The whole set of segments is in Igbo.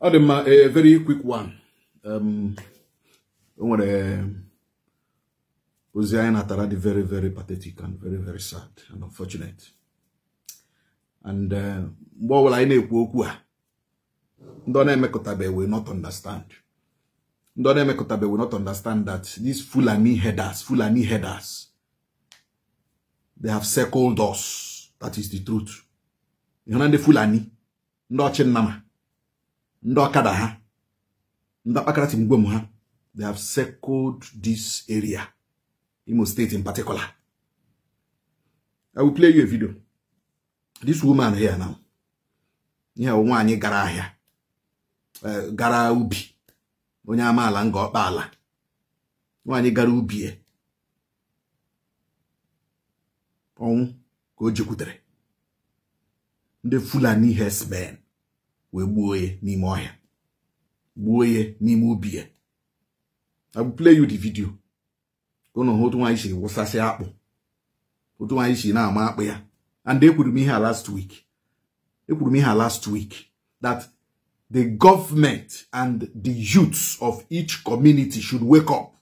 A very quick one. Natara very, very pathetic and very, very sad and unfortunate. And what will I know? Ndone Mekotabe will not understand. Ndone Mekotabe will not understand that these Fulani headers, they have circled us. That is the truth. You know the Fulani, Ndo Chenama, Ndo Kadaha, Ndo Pakarati Mgwemuha. They have circled this area, Imo State in particular. I will play you a video. This woman here now. Yeah, one gara here. Gara ubi. Onyama lango bala. One gara ubi. Go jikutere. The Fulani Herdsmen we boye ni moya. Boye ni mubie. I will play you the video. Gonna hold one issue was a apple. Put one issue now, ma ya. And they put me here last week. They put me here last week that the government and the youths of each community should wake up.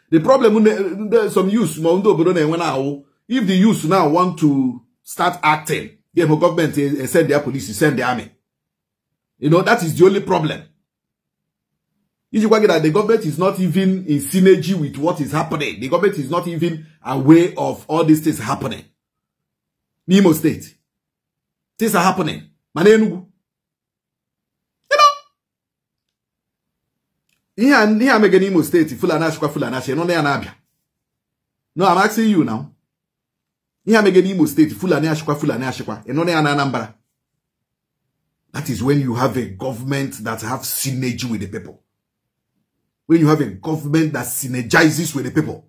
The problem with some youths, if the youths now want to start acting, the government send their police, send the army. You know, that is the only problem. That the government is not even in synergy with what is happening. The government is not even aware of all these things happening. Imo State. Things are happening. Manenugu. You know? Here I'm again Imo State. Fulani. No, I'm asking you now. Here I'm again Imo State. Fulani. That is when you have a government that have synergy with the people. When you have a government that synergizes with the people.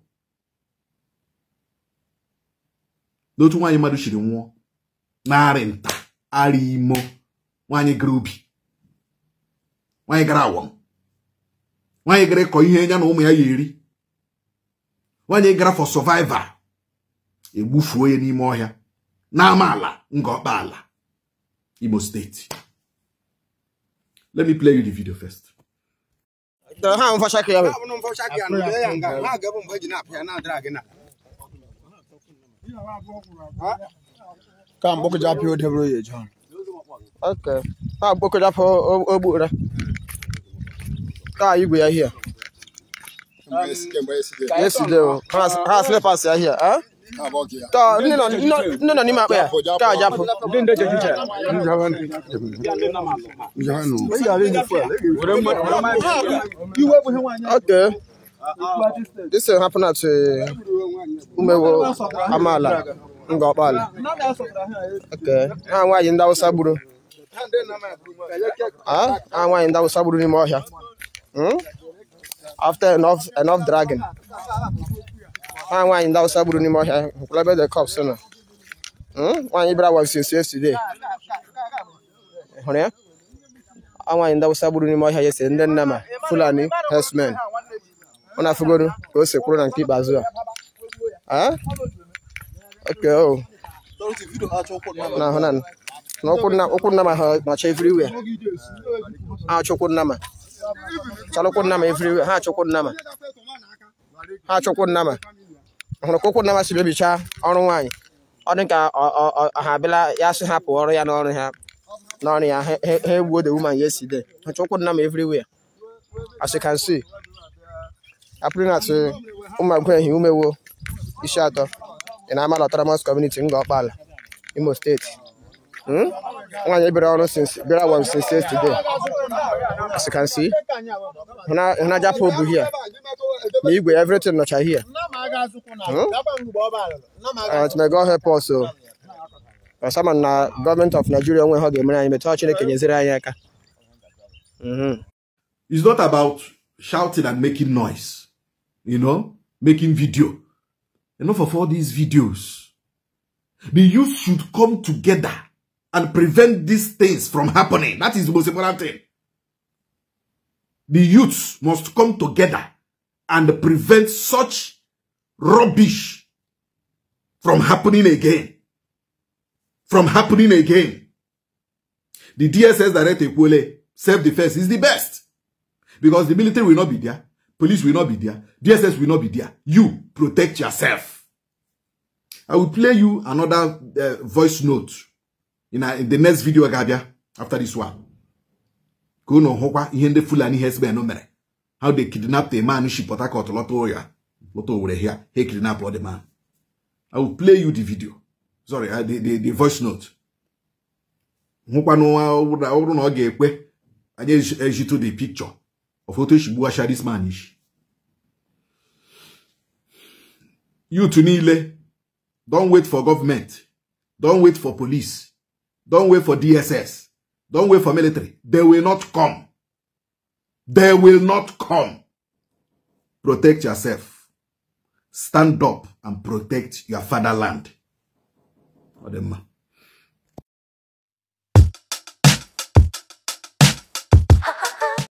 Don't want you to do more. Narenta, Arimo, Wany Grubi, Wany Grawam, Wany Greco, Yena, no me yeri. Wany Gra for survivor. A buffo any more here. Namala, Ngobala, Igbo State. Let me play you the video first. The hand for Shaki. Come, book it up your table, John. Okay. I'll book it up for Obuda. Ah, you be here. Yes, you do. Has slippers here, huh? No, okay. This will happen at Umewo Amala. Okay. I'm why in that was Saburu. I'm why in that was Saburu anymore here. After enough dragon. I'm why in that was Saburu anymore here. Club the cops, no. One Ibra was since yesterday. I'm why in that was Saburu anymore here yesterday. And then Nama Fulani Herdsmen. When I forgot to go to Kuran and keep Azua. Huh? Okay, oh. No, couldn't much everywhere. How chocolate nama. Chalocon nama everywhere. How chocolate nama. How chocolate nama. On a cocoa nama sibicha on wine. I think I have Yasu Hap or I don't have. None, I would the woman yesterday. A chocolate nama everywhere. As you can see. I put out to my grand human shut off. And I'm a Tramas community in Gopal, Imo State. One every since Bera was since yesterday. As you can see, when I just over here, maybe everything not here. May God help also. Some government of Nigeria when hug him and touching the Kenyans. It's not about shouting and making noise, you know, making video. Enough of all these videos. The youth should come together and prevent these things from happening. That is the most important thing. The youths must come together and prevent such rubbish from happening again. The DSS direct equally self-defense is the best. Because the military will not be there. Police will not be there. DSS will not be there. You protect yourself. I will play you another voice note in the next video after this one. Go no hokwa ihe Fulani Herdsmen no mere. How they kidnapped a man in Port Harcourt, Lotto over here. He kidnapped the man. I will play you the video. Sorry, the voice note. Hokwa no gekwe. I just to the picture of what this man is. You to Nile, don't wait for government. Don't wait for police. Don't wait for DSS. Don't wait for military. They will not come. They will not come. Protect yourself. Stand up and protect your fatherland. Uzodinma.